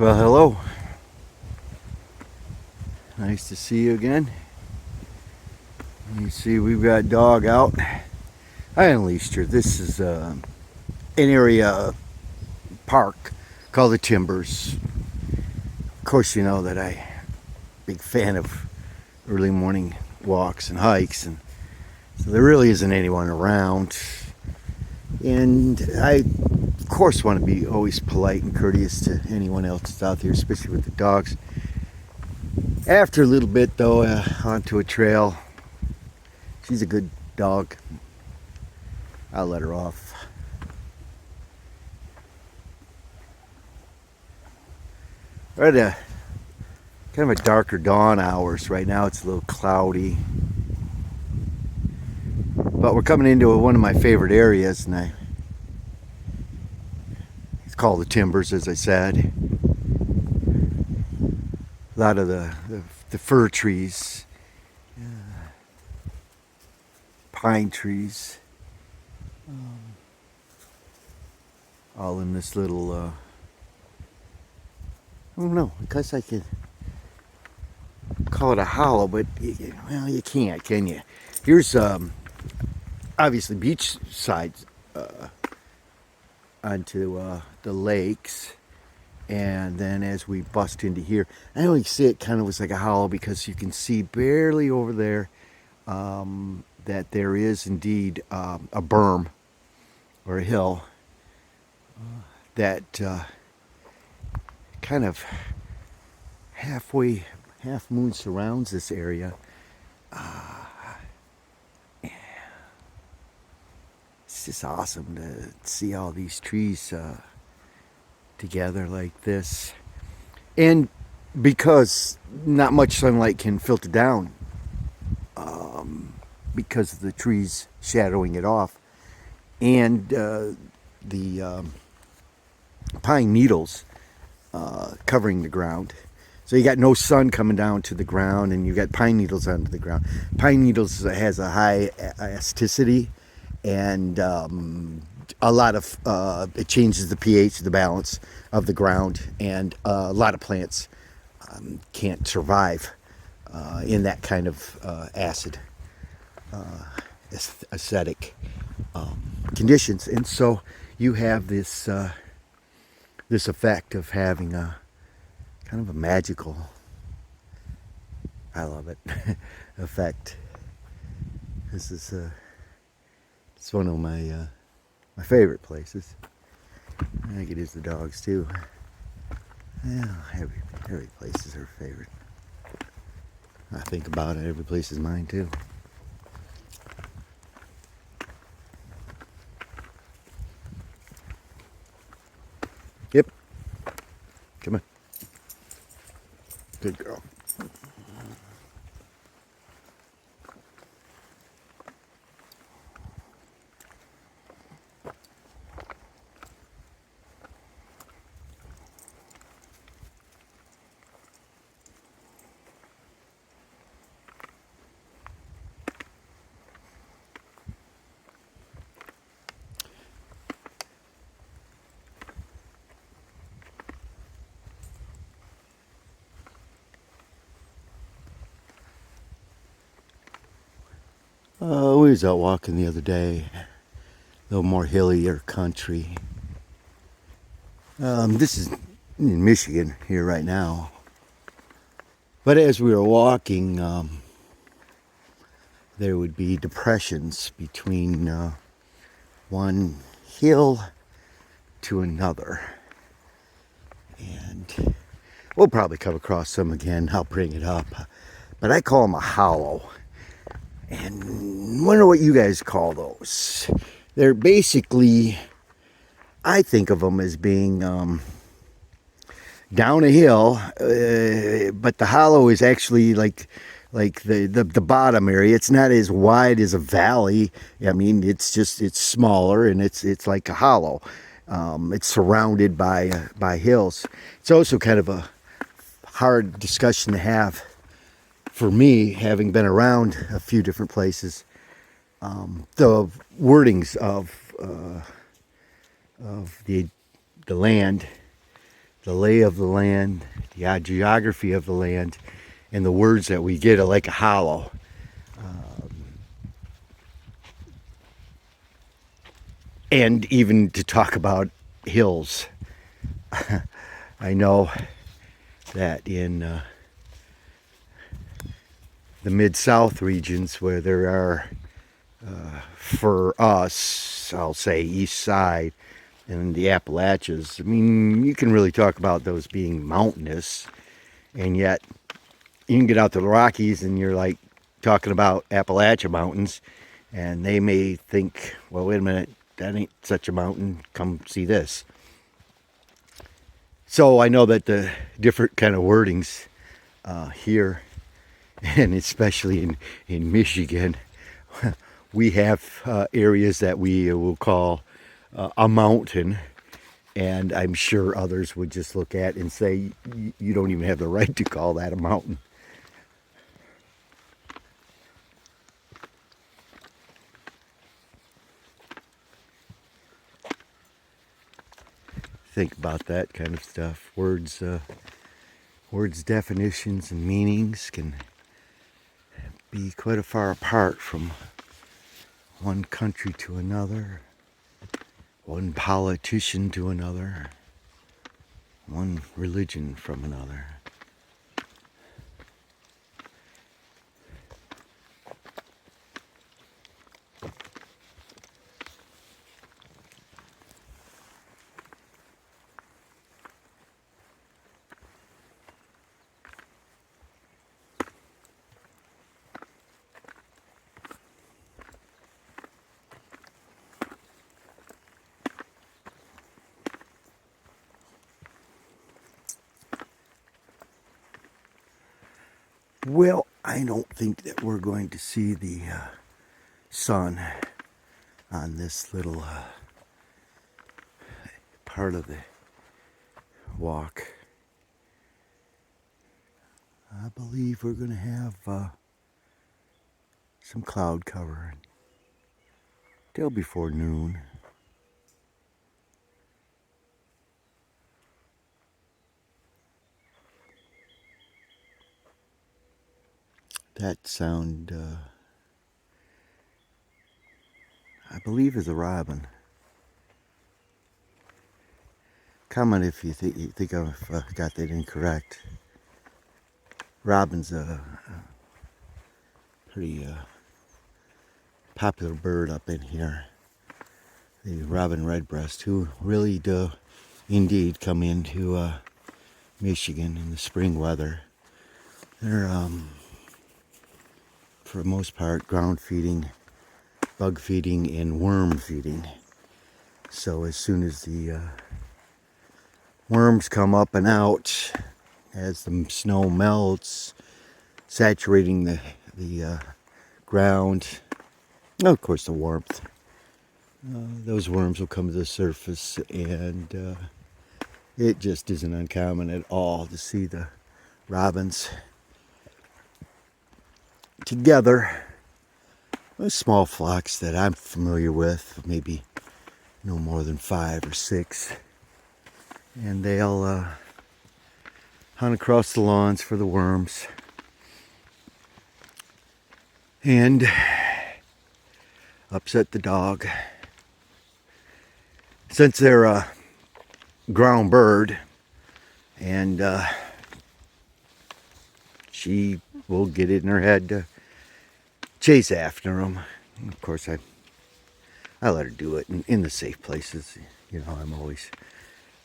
Well, hello. Nice to see you again. You see, we've got dog out. I unleashed her. This is an area park called the Timbers. Of course, you know that I'm a big fan of early morning walks and hikes, and so there really isn't anyone around. And I, of course, want to be always polite and courteous to anyone else that's out there, especially with the dogs. After a little bit, though, onto a trail. She's a good dog. I'll let her off. We're at a kind of a darker dawn hours. Right now it's a little cloudy. But we're coming into one of my favorite areas, and it's called the Timbers, as I said. A lot of the fir trees, pine trees, all in this little, I don't know, I guess I could call it a hollow, but, well, you can't, can you? Here's, obviously, beach sides onto the lakes. And then as we bust into here, I only see it kind of was like a hollow because you can see barely over there that there is indeed a berm or a hill that kind of half moon surrounds this area. It's just awesome to see all these trees together like this, and because not much sunlight can filter down because of the trees shadowing it off, and the pine needles covering the ground, so you got no sun coming down to the ground, and you got pine needles onto the ground. Pine needles has a high elasticity, and a lot of it changes the pH, the balance of the ground, and a lot of plants can't survive in that kind of acid acidic conditions, and so you have this this effect of having a kind of a magical, I love it, effect. This is it's one of my favorite places. I think it is the dogs too. Yeah, every place is her favorite. I think about it, every place is mine too. Yep. Come on. Good girl. We was out walking the other day, a little more hillier country. This is in Michigan here right now. But as we were walking, there would be depressions between one hill to another. And we'll probably come across some again. I'll bring it up. But I call them a hollow. And wonder what you guys call those. They're basically, I think of them as being down a hill, but the hollow is actually like the bottom area. It's not as wide as a valley. I mean, it's smaller, and it's like a hollow. It's surrounded by hills. It's also kind of a hard discussion to have for me, having been around a few different places. The wordings of the land the lay of the land, the geography of the land, and the words that we get are like a hollow. And even to talk about hills. I know that in the Mid-South regions where there are, for us, I'll say east side and the Appalachians, I mean, you can really talk about those being mountainous, and yet you can get out to the Rockies and you're like talking about Appalachian Mountains, and they may think, well, wait a minute, that ain't such a mountain, come see this. So I know that the different kind of wordings here, and especially in Michigan, we have areas that we will call a mountain, and I'm sure others would just look at and say, you don't even have the right to call that a mountain. Think about that kind of stuff. Words, definitions, and meanings can be quite far apart from one country to another, one politician to another, one religion from another. Well, I don't think that we're going to see the sun on this little part of the walk. I believe we're going to have some cloud cover till before noon. That sound, I believe, is a robin. Comment if you think I've got that incorrect. Robin's a pretty popular bird up in here. The robin redbreast, who really do indeed come into Michigan in the spring weather. They're for the most part ground feeding, bug feeding, and worm feeding. So as soon as the worms come up and out, as the snow melts, saturating the ground, and of course the warmth, those worms will come to the surface, and it just isn't uncommon at all to see the robins together. Those small flocks that I'm familiar with, maybe no more than 5 or 6, and they'll hunt across the lawns for the worms and upset the dog. Since they're a ground bird, and she will get it in her head to chase after them. And of course, I let her do it in the safe places. You know, I'm always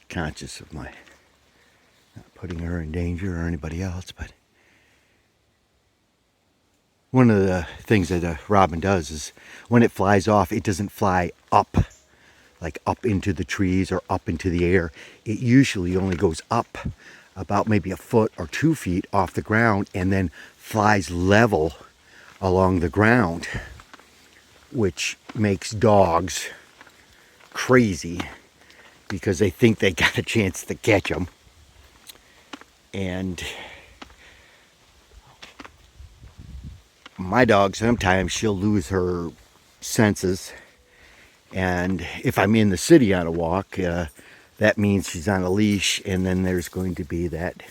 conscious of my not putting her in danger or anybody else. But one of the things that a robin does is when it flies off, it doesn't fly up, like up into the trees or up into the air. It usually only goes up about maybe a foot or 2 feet off the ground and then flies level along the ground, which makes dogs crazy because they think they got a chance to catch them. And my dog, sometimes she'll lose her senses, and if I'm in the city on a walk, that means she's on a leash, and then there's going to be that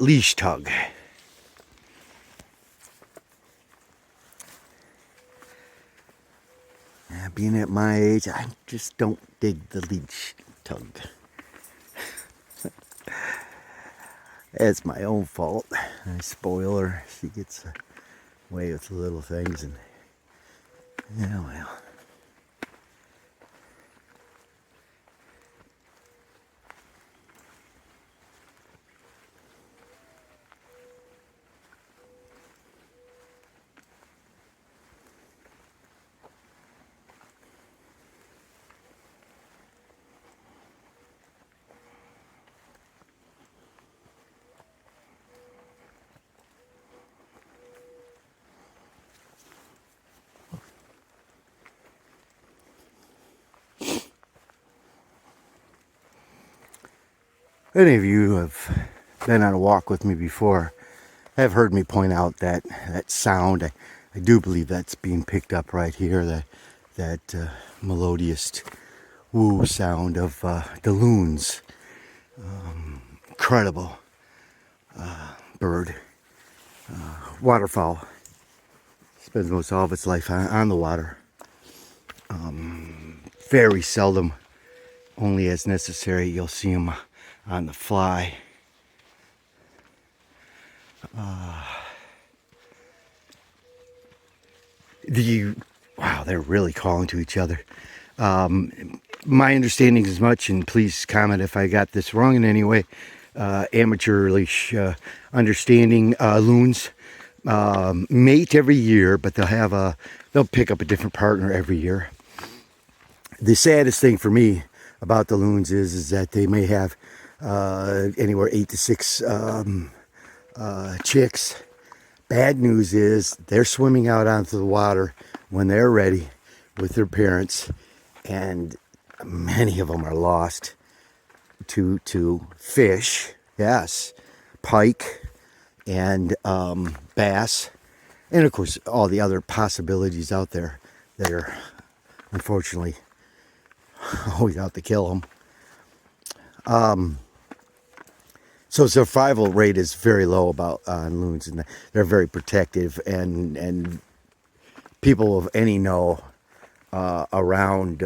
leash tug. Being at my age, I just don't dig the leash tug. It's my own fault. I spoil her. She gets away with little things, and yeah, well. Any of you who have been on a walk with me before have heard me point out that sound. I do believe that's being picked up right here, that melodious woo sound of the loons. Incredible bird, waterfowl. Spends most all of its life on the water. Very seldom, only as necessary, you'll see them on the fly. Wow, they're really calling to each other. My understanding is much, and please comment if I got this wrong in any way. Amateurish understanding, loons mate every year, but they'll pick up a different partner every year. The saddest thing for me about the loons is that they may have anywhere 8 to 6 chicks. Bad news is they're swimming out onto the water when they're ready with their parents, and many of them are lost to fish, yes, pike and bass, and of course all the other possibilities out there that are unfortunately always out to kill them. So survival rate is very low on loons, and they're very protective, and people of any know around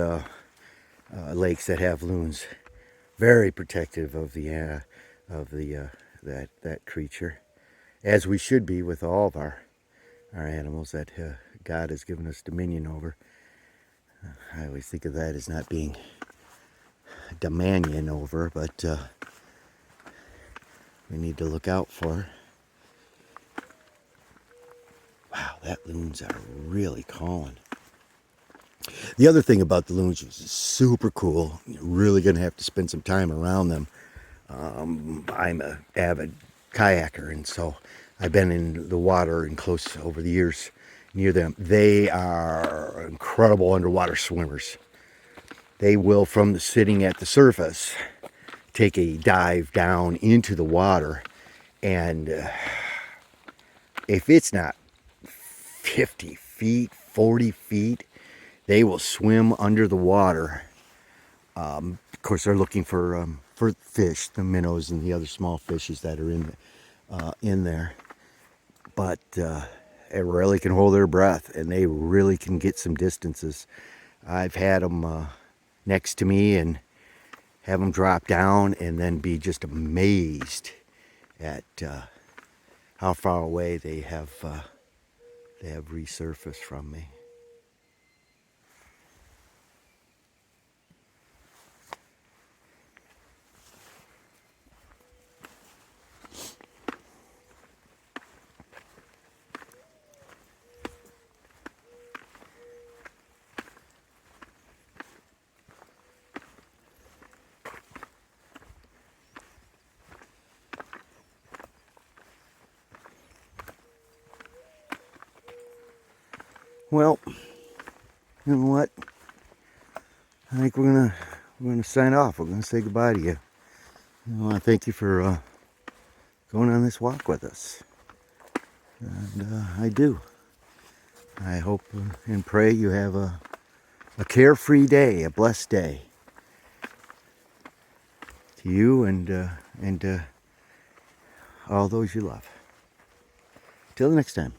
lakes that have loons, very protective of that creature, as we should be with all of our animals that God has given us dominion over. I always think of that as not being dominion over, but we need to look out for. Wow, that loons are really calling. The other thing about the loons is super cool. You're really going to have to spend some time around them. I'm an avid kayaker, and so I've been in the water and close over the years near them. They are incredible underwater swimmers. They will, from sitting at the surface, take a dive down into the water, and if it's not 50 feet, 40 feet, they will swim under the water. Of course, they're looking for fish, the minnows and the other small fishes that are in there. But they really can hold their breath, and they really can get some distances. I've had them next to me and have them drop down and then be just amazed at how far away they have resurfaced from me. Well, you know what? I think we're gonna sign off. We're gonna say goodbye to you. I want to thank you for going on this walk with us, and I do. I hope and pray you have a carefree day, a blessed day. to you and all those you love. Till the next time.